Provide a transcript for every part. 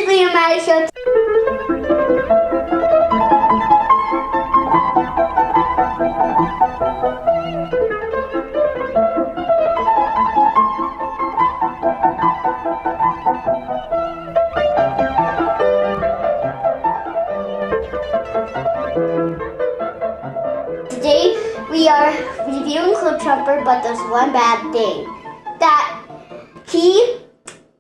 Seriously, I'm out of show. Today we are reviewing Cliffjumper, but there's one bad thing. That he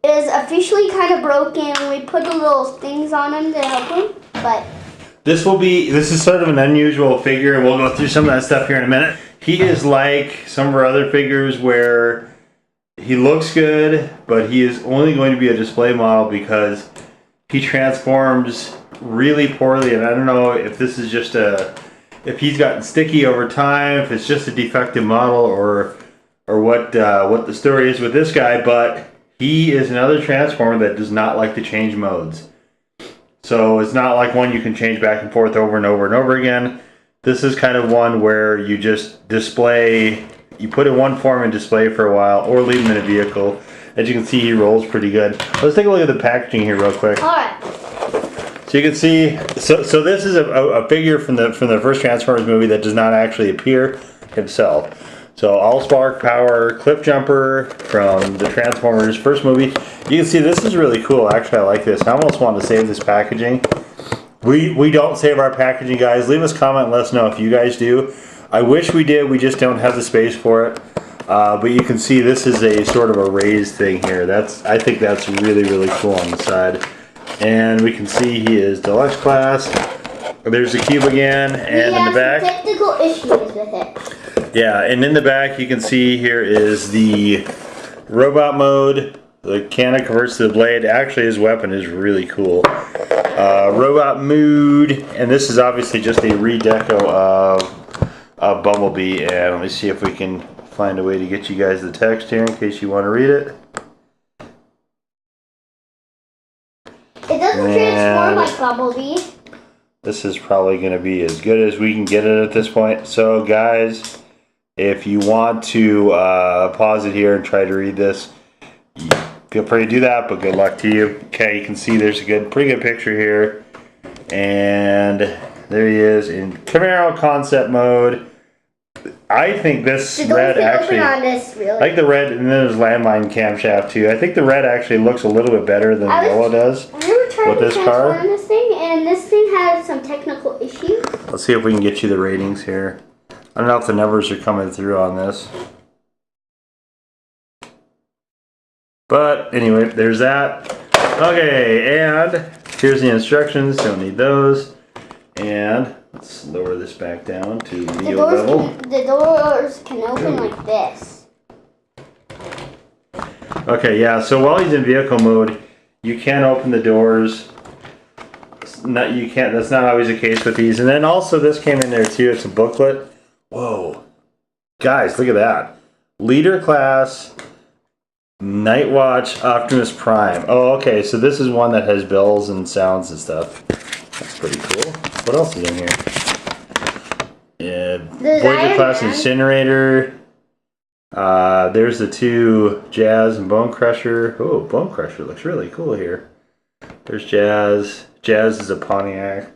is officially kind of broken. We put the little things on him to help him, but... This is sort of an unusual figure, and we'll go through some of that stuff here in a minute. He is like some of our other figures where he looks good, but he is only going to be a display model because he transforms really poorly, and I don't know if this is just if he's gotten sticky over time, if it's just a defective model, or what the story is with this guy, but he is another transformer that does not like to change modes. So it's not like one you can change back and forth over and over and over again. This is kind of one where you just display, you put in one form and display for a while, or leave him in a vehicle. As you can see, he rolls pretty good. Let's take a look at the packaging here real quick. Alright. So you can see, so this is a figure from the first Transformers movie that does not actually appear himself. So all spark power Cliffjumper from the Transformers first movie. You can see this is really cool. Actually, I like this. I almost want to save this packaging. We don't save our packaging, guys. Leave us a comment and let us know if you guys do. I wish we did. We just don't have the space for it. But you can see this is a sort of a raised thing here. I think that's really, really cool on the side. And we can see he is Deluxe Class. There's the cube again, and in the back, technical issues with it. Yeah, and in the back you can see here is the robot mode. The cannon converts to the blade. Actually, his weapon is really cool. Robot mood, and this is obviously just a redeco of Bumblebee. And let me see if we can find a way to get you guys the text here in case you want to read it. It doesn't transform like Bumblebee. This is probably going to be as good as we can get it at this point. So guys, if you want to pause it here and try to read this, feel free to do that, but good luck to you. Okay, you can see there's a pretty good picture here. And there he is in Camaro concept mode. I think this red actually, really. I like the red, and then there's landmine camshaft too. I think the red actually looks a little bit better than the yellow does. We were trying to transform this thing, and this thing has some technical issues. Let's see if we can get you the ratings here. I don't know if the numbers are coming through on this. But anyway, there's that. Okay, and here's the instructions. Don't need those. And let's lower this back down to Leo level. The doors can open like this. Okay, yeah, so while he's in vehicle mode, you can open the doors. You can't. That's not always the case with these. And then also this came in there too. It's a booklet. Whoa, guys, look at that. Leader Class Night Watch Optimus Prime. Oh, okay, so this is one that has bells and sounds and stuff. That's pretty cool. What else is in here? Yeah, Voyager Class Incinerator. There's the two Jazz and Bone Crusher. Oh, Bone Crusher looks really cool here. There's Jazz. Jazz is a Pontiac.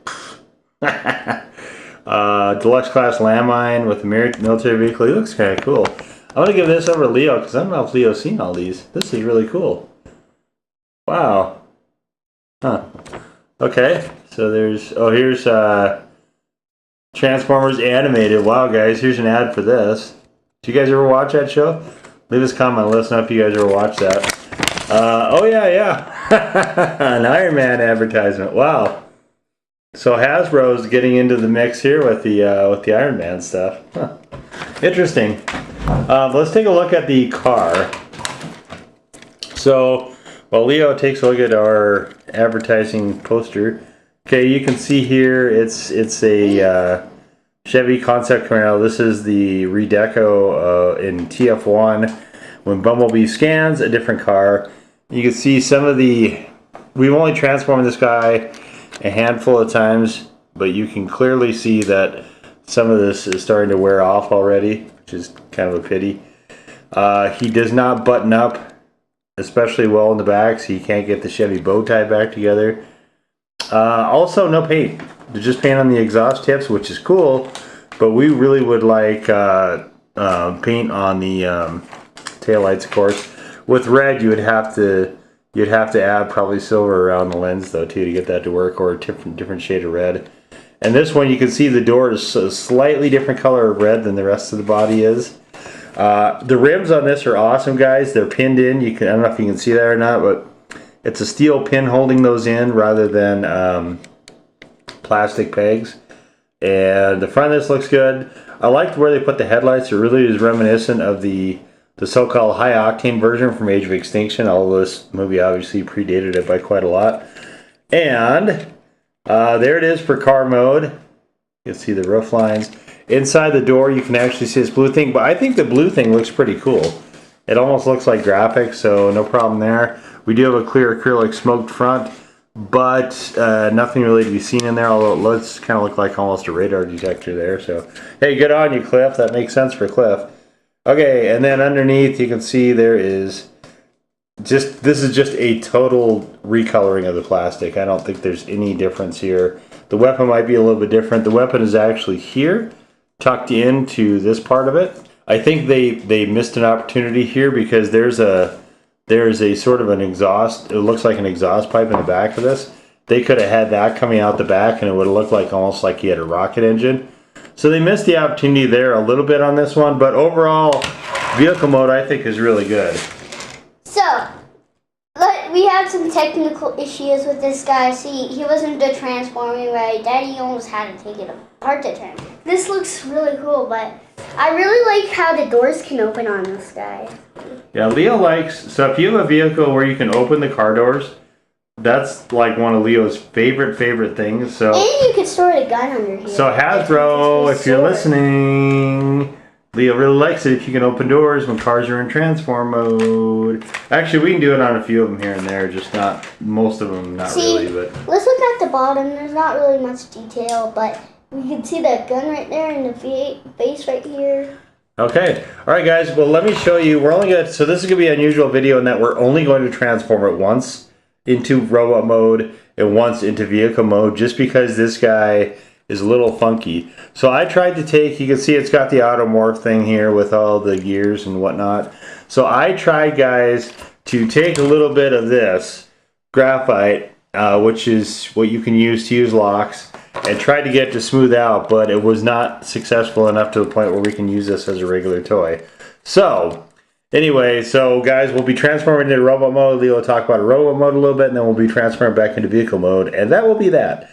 Deluxe Class Landmine with a military vehicle. He looks kind of cool. I'm going to give this over to Leo because I don't know if Leo's seen all these. This is really cool. Wow. Huh. Okay. So there's... Oh, here's Transformers Animated. Wow, guys. Here's an ad for this. Did you guys ever watch that show? Leave us a comment. Let us know if you guys ever watched that. Oh, yeah. An Iron Man advertisement. Wow. So Hasbro's getting into the mix here with the Iron Man stuff. Huh. Interesting. Let's take a look at the car. So, while Leo takes a look at our advertising poster, okay, you can see here it's a Chevy concept Camaro. This is the redeco in TF1 when Bumblebee scans a different car. You can see some of the... We've only transformed this guy a handful of times, but you can clearly see that some of this is starting to wear off already, which is kind of a pity. He does not button up especially well in the back, so you can't get the Chevy bow tie back together. Also, no paint. There's just paint on the exhaust tips, which is cool, but we really would like paint on the taillights, of course. With red, you'd have to add probably silver around the lens though too to get that to work, or a different shade of red. And this one, you can see the door is a slightly different color of red than the rest of the body is. The rims on this are awesome, guys. They're pinned in. I don't know if you can see that or not, but it's a steel pin holding those in rather than plastic pegs. And the front of this looks good. I liked where they put the headlights. It really is reminiscent of the so-called high-octane version from Age of Extinction, although this movie obviously predated it by quite a lot. And there it is for car mode. You can see the roof lines. Inside the door, you can actually see this blue thing, but I think the blue thing looks pretty cool. It almost looks like graphics, so no problem there. We do have a clear acrylic smoked front, but nothing really to be seen in there, although it looks kind of look like almost a radar detector there. So, hey, good on you, Cliff. That makes sense for Cliff. Okay, and then underneath you can see there is this is just a total recoloring of the plastic. I don't think there's any difference here. The weapon might be a little bit different. The weapon is actually here, tucked into this part of it. I think they missed an opportunity here because there's a sort of an exhaust. It looks like an exhaust pipe in the back of this. They could have had that coming out the back, and it would have looked like almost like he had a rocket engine. So they missed the opportunity there a little bit on this one, but overall, vehicle mode I think is really good. So, we had some technical issues with this guy. See, he wasn't transforming right. Daddy almost had to take it apart to turn. This looks really cool, but I really like how the doors can open on this guy. Yeah, Leo likes, so if you have a vehicle where you can open the car doors, that's like one of Leo's favorite things. So, and you can store a gun under here. So Hasbro, if you're listening, Leo really likes it if you can open doors when cars are in transform mode. Actually, we can do it on a few of them here and there, just not most of them, not really. But let's look at the bottom. There's not really much detail, but we can see that gun right there and the face right here. Okay, all right, guys. Well, let me show you. We're only going to, so this is going to be an unusual video in that we're only going to transform it once into robot mode and once into vehicle mode, just because this guy is a little funky. So I tried to take, you can see it's got the automorph thing here with all the gears and whatnot. So I tried, guys, to take a little bit of this graphite, which is what you can use to use locks, and tried to get it to smooth out, but it was not successful enough to the point where we can use this as a regular toy. So anyway, so guys, we'll be transforming into robot mode. Leo will talk about a robot mode a little bit, and then we'll be transforming back into vehicle mode, and that will be that.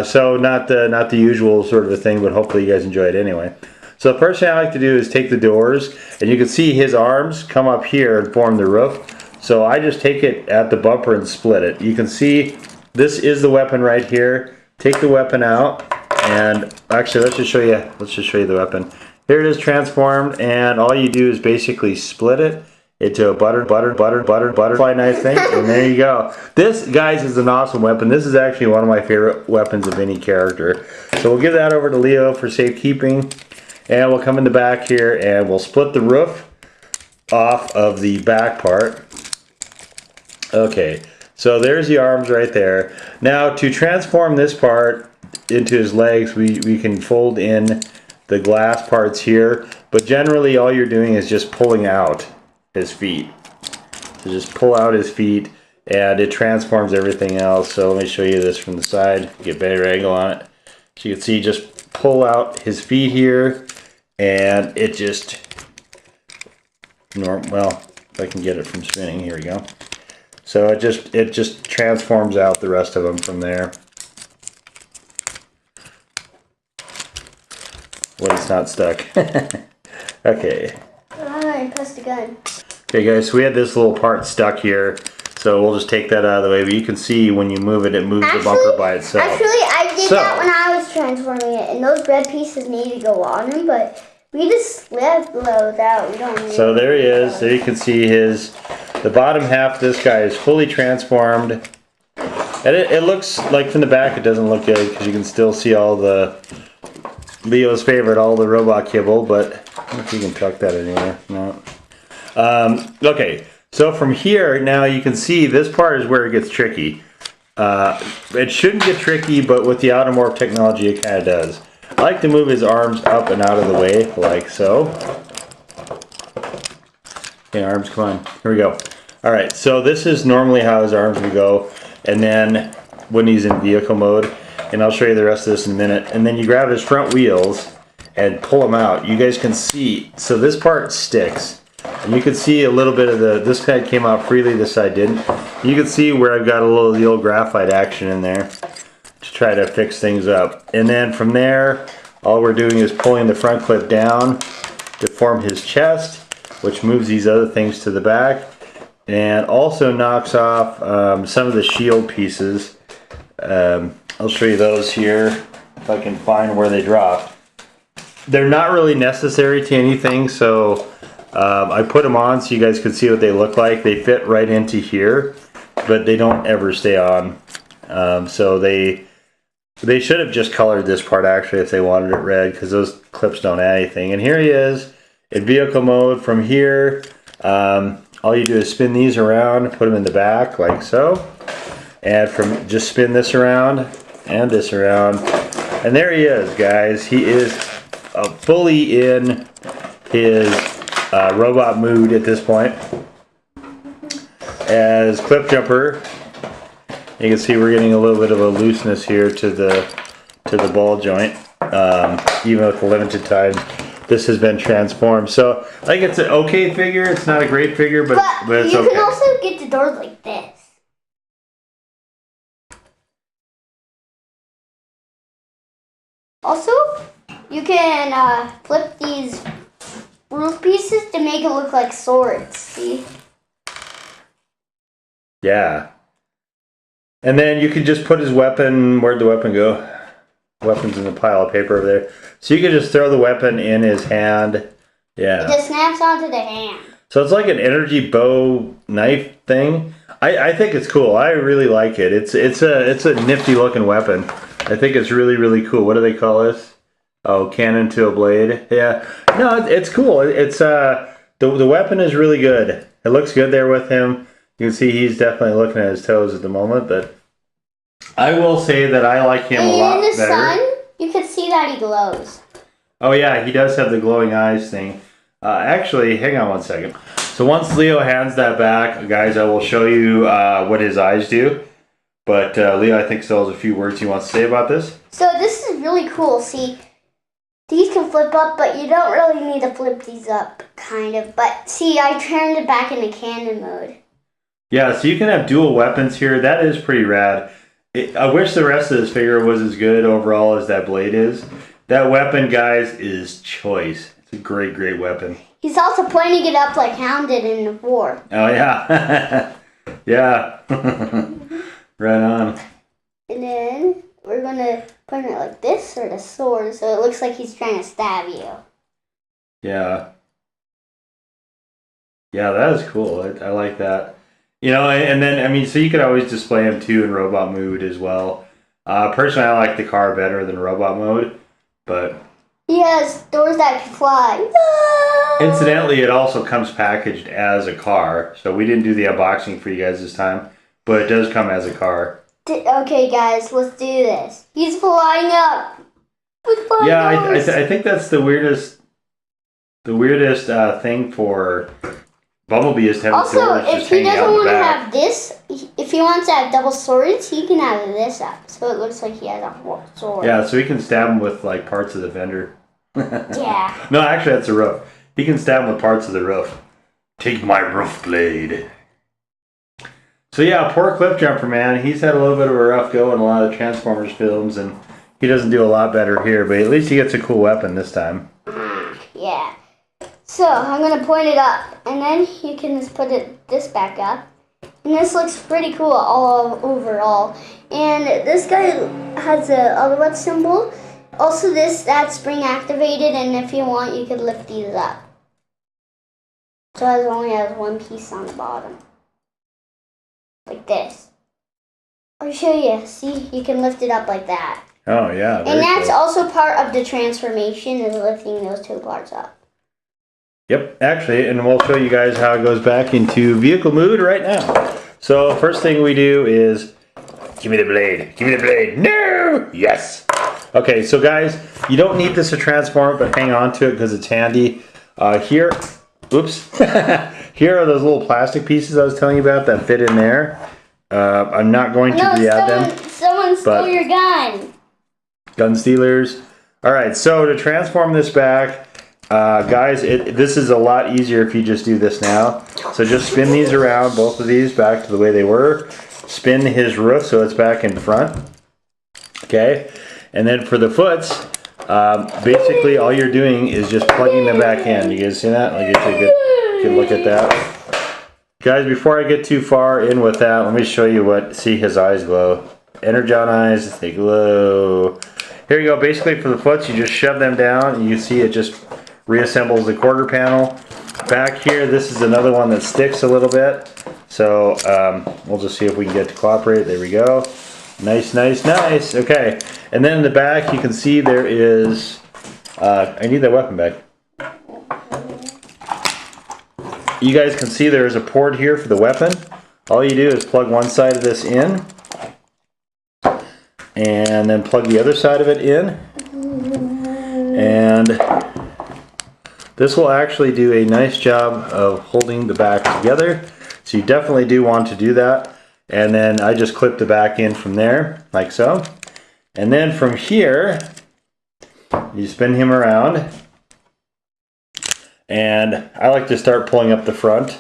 So not the usual sort of a thing, but hopefully you guys enjoy it anyway. So the first thing I like to do is take the doors, and you can see his arms come up here and form the roof. So I just take it at the bumper and split it. You can see this is the weapon right here. Take the weapon out, and actually let's just show you the weapon. Here it is transformed, and all you do is basically split it into a butterfly knife thing, and there you go. This, guys, is an awesome weapon. This is actually one of my favorite weapons of any character. So we'll give that over to Leo for safekeeping, and we'll come in the back here and we'll split the roof off of the back part. Okay, so there's the arms right there. Now to transform this part into his legs, we can fold in the glass parts here, but generally all you're doing is just pulling out his feet. So just pull out his feet and it transforms everything else. So let me show you this from the side, get a better angle on it. So you can see, just pull out his feet here and it just, well, if I can get it from spinning, here we go. So it just transforms out the rest of them from there. Well, it's not stuck. Okay. I pressed the gun. Okay, guys, so we had this little part stuck here, so we'll just take that out of the way. But you can see when you move it, it moves the bumper by itself. Actually, I did that when I was transforming it, and those red pieces need to go on them, but we just left those out. We don't need so there he is. There you can see the bottom half of this guy is fully transformed. And it looks like from the back it doesn't look good because you can still see all the Leo's favorite, all the robot kibble, but I don't know if you can tuck that anywhere. No. Okay, So from here, now you can see this part is where it gets tricky. It shouldn't get tricky, but with the automorph technology, it kind of does. I like to move his arms up and out of the way, like so. Okay, arms, come on. Here we go. All right, so this is normally how his arms would go, and then when he's in vehicle mode, and I'll show you the rest of this in a minute. And then you grab his front wheels and pull them out. You guys can see, so this part sticks. And you can see a little bit of this side came out freely, this side didn't. You can see where I've got a little the old graphite action in there to try to fix things up. And then from there, all we're doing is pulling the front clip down to form his chest, which moves these other things to the back, and also knocks off some of the shield pieces. I'll show you those here if I can find where they dropped. They're not really necessary to anything, so I put them on so you guys could see what they look like. They fit right into here, but they don't ever stay on. So they should have just colored this part actually if they wanted it red, because those clips don't add anything. And here he is in vehicle mode. From here, all you do is spin these around, put them in the back like so, and just spin this around and this around, and there he is, guys. He is fully in his robot mood at this point as Cliffjumper. You can see we're getting a little bit of a looseness here to the ball joint, even with the limited time this has been transformed. So I think it's an okay figure. It's not a great figure, but it's you okay. can also get the doors like this. Also, you can flip these roof pieces to make it look like swords. See? Yeah. And then you could just put his weapon. Where'd the weapon go? Weapon's in the pile of paper over there. So you could just throw the weapon in his hand. Yeah. It just snaps onto the hand. So it's like an energy bow knife thing. I think it's cool. I really like it. It's a nifty looking weapon. I think it's really, really cool. What do they call this? Oh, cannon to a blade. Yeah. No, it's cool. It's the weapon is really good. It looks good there with him. You can see he's definitely looking at his toes at the moment, but I will say that I like him a lot better. In the sun, you can see that he glows. Oh yeah, he does have the glowing eyes thing. Actually, hang on one second. So once Leo hands that back, guys, I will show you what his eyes do. But Leo, I think, still has a few words he wants to say about this. So this is really cool. See, these can flip up, but you don't really need to flip these up, kind of. But see, I turned it back into cannon mode. Yeah, so you can have dual weapons here. That is pretty rad. I wish the rest of this figure was as good overall as that blade is. That weapon, guys, is choice. It's a great, great weapon. He's also pointing it up like Hound did in the war. Oh, yeah. Yeah. Right on. And then we're going to point it like this, or the sword, so it looks like he's trying to stab you. Yeah. Yeah, that is cool. I like that. You know, and then, I mean, so you could always display him, too, in robot mode as well. Personally, I like the car better than robot mode, but... He has doors that can fly. Incidentally, it also comes packaged as a car, so we didn't do the unboxing for you guys this time, but it does come as a car. Okay, guys, let's do this. He's flying up. Yeah, I think that's the weirdest thing for Bumblebee is to have also, swords if he doesn't want to have this, if he wants to have double swords, he can have this up, so it looks like he has a sword. Yeah, so he can stab him with like parts of the fender. Yeah. No, actually, that's the roof. He can stab him with parts of the roof. Take my roof blade. So yeah, poor Cliffjumper, man. He's had a little bit of a rough go in a lot of Transformers films, and he doesn't do a lot better here, but at least he gets a cool weapon this time. Yeah. So, I'm going to point it up, and then you can just put this back up. And this looks pretty cool all overall. And this guy has a Autobot symbol. Also, that's spring activated, and if you want, you could lift these up. So it only has one piece on the bottom. Like this. I'll show you. See, you can lift it up like that. Oh, yeah. And that's also part of the transformation, is lifting those two parts up. Yep, actually, and we'll show you guys how it goes back into vehicle mood right now. So first thing we do is, give me the blade, give me the blade. No! Yes! Okay, so guys, you don't need this to transform it, but hang on to it because it's handy. Here, oops. Here are those little plastic pieces I was telling you about that fit in there. I'm not going to re-add them. Someone stole your gun. Gun stealers. Alright, so to transform this back, guys, this is a lot easier if you just do this now. So just spin these around, both of these, back to the way they were. Spin his roof so it's back in front. Okay, and then for the foots, basically all you're doing is just plugging them back in. You guys see that? I'll get you a good look at that. Guys, before I get too far in with that, let me show you what, see his eyes glow. Energize, they glow. Here you go, basically for the foots, you just shove them down and you see it just reassembles the quarter panel. Back here, this is another one that sticks a little bit. So we'll just see if we can get it to cooperate. There we go. Nice, nice, nice. Okay, and then in the back you can see there is, I need that weapon back. You guys can see there is a port here for the weapon. All you do is plug one side of this in, and then plug the other side of it in, and this will actually do a nice job of holding the back together. So you definitely do want to do that. And then I just clip the back in from there, like so. And then from here, you spin him around. And I like to start pulling up the front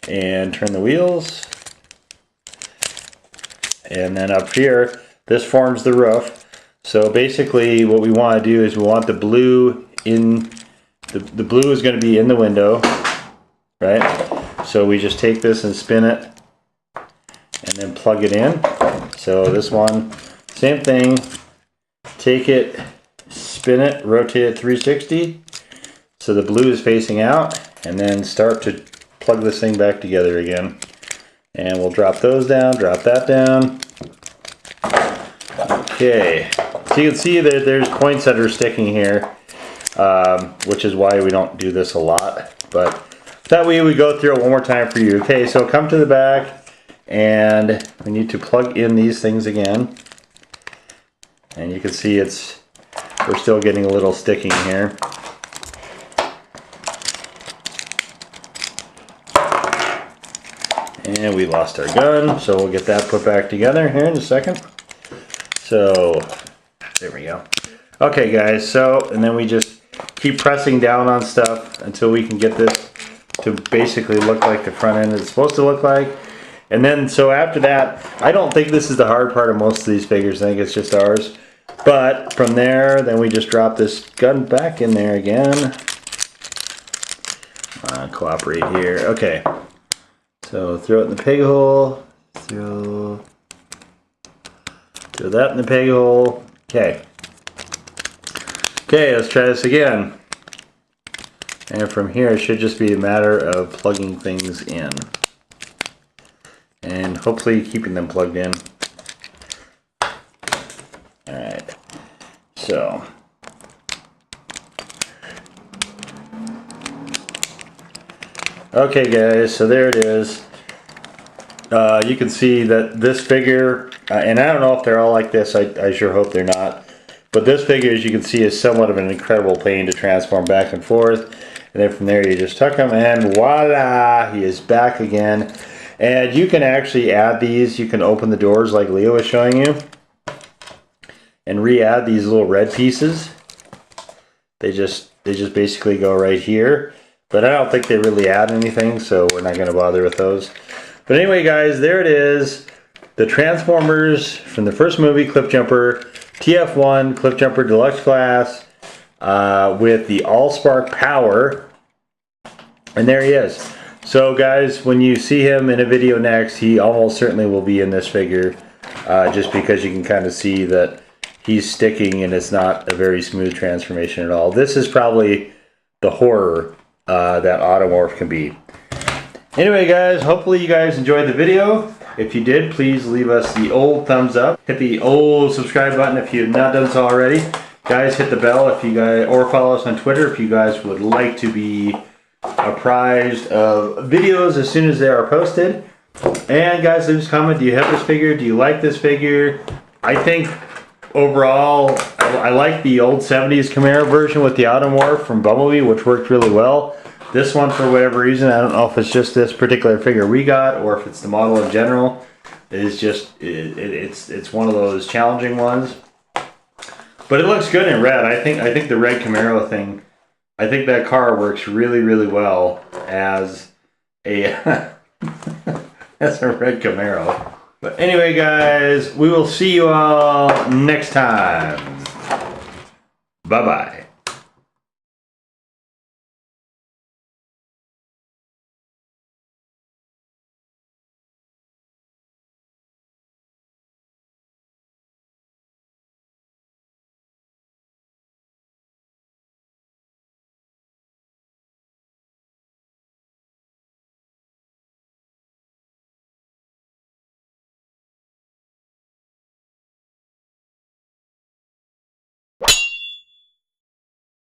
and turn the wheels. And then up here, this forms the roof. So basically what we want to do is we want the blue in, the blue is going to be in the window, right? So we just take this and spin it and then plug it in. So this one, same thing, take it, spin it, rotate it 360 so the blue is facing out, and then start to plug this thing back together again. And we'll drop those down, drop that down. Okay, so you can see that there's points that are sticking here, which is why we don't do this a lot, but that way we go through it one more time for you. Okay, so come to the back, and we need to plug in these things again. And you can see we're still getting a little sticking here. And we lost our gun, so we'll get that put back together here in a second. So, there we go. Okay guys, so, and then we just keep pressing down on stuff until we can get this to basically look like the front end is supposed to look like. And then, so after that, I don't think this is the hard part of most of these figures, I think it's just ours. But from there, then we just drop this gun back in there again. Cooperate here, okay. So throw it in the peg hole, throw that in the peg hole. Okay. Okay, let's try this again. And from here, it should just be a matter of plugging things in. And hopefully keeping them plugged in. Alright. So. Okay guys, so there it is. You can see that this figure, and I don't know if they're all like this, I sure hope they're not, but this figure, as you can see, is somewhat of an incredible pain to transform back and forth. And then from there you just tuck him, and voila, he is back again. And you can actually add these, you can open the doors like Leo was showing you, and re-add these little red pieces. They just basically go right here. But I don't think they really add anything, so we're not going to bother with those. But anyway, guys, there it is. The Transformers from the first movie, Cliffjumper, TF1, Cliffjumper Deluxe Class, with the All-Spark power. And there he is. So, guys, when you see him in a video next, he almost certainly will be in this figure, just because you can kind of see that he's sticking and it's not a very smooth transformation at all. This is probably the horror that Automorph can be. Anyway guys, hopefully you guys enjoyed the video. If you did, please leave us the old thumbs up. Hit the old subscribe button if you have not done so already. Guys, hit the bell if you guys, or follow us on Twitter if you guys would like to be apprised of videos as soon as they are posted. And guys, leave us a comment. Do you have this figure? Do you like this figure? I think overall, I like the old 70s Camaro version with the Automorph from Bumblebee, which worked really well. This one, for whatever reason, I don't know if it's just this particular figure we got or if it's the model in general, is just it's one of those challenging ones. But it looks good in red. I think the red Camaro thing, I think that car works really, really well as a as a red Camaro. But anyway, guys, we will see you all next time. Bye-bye.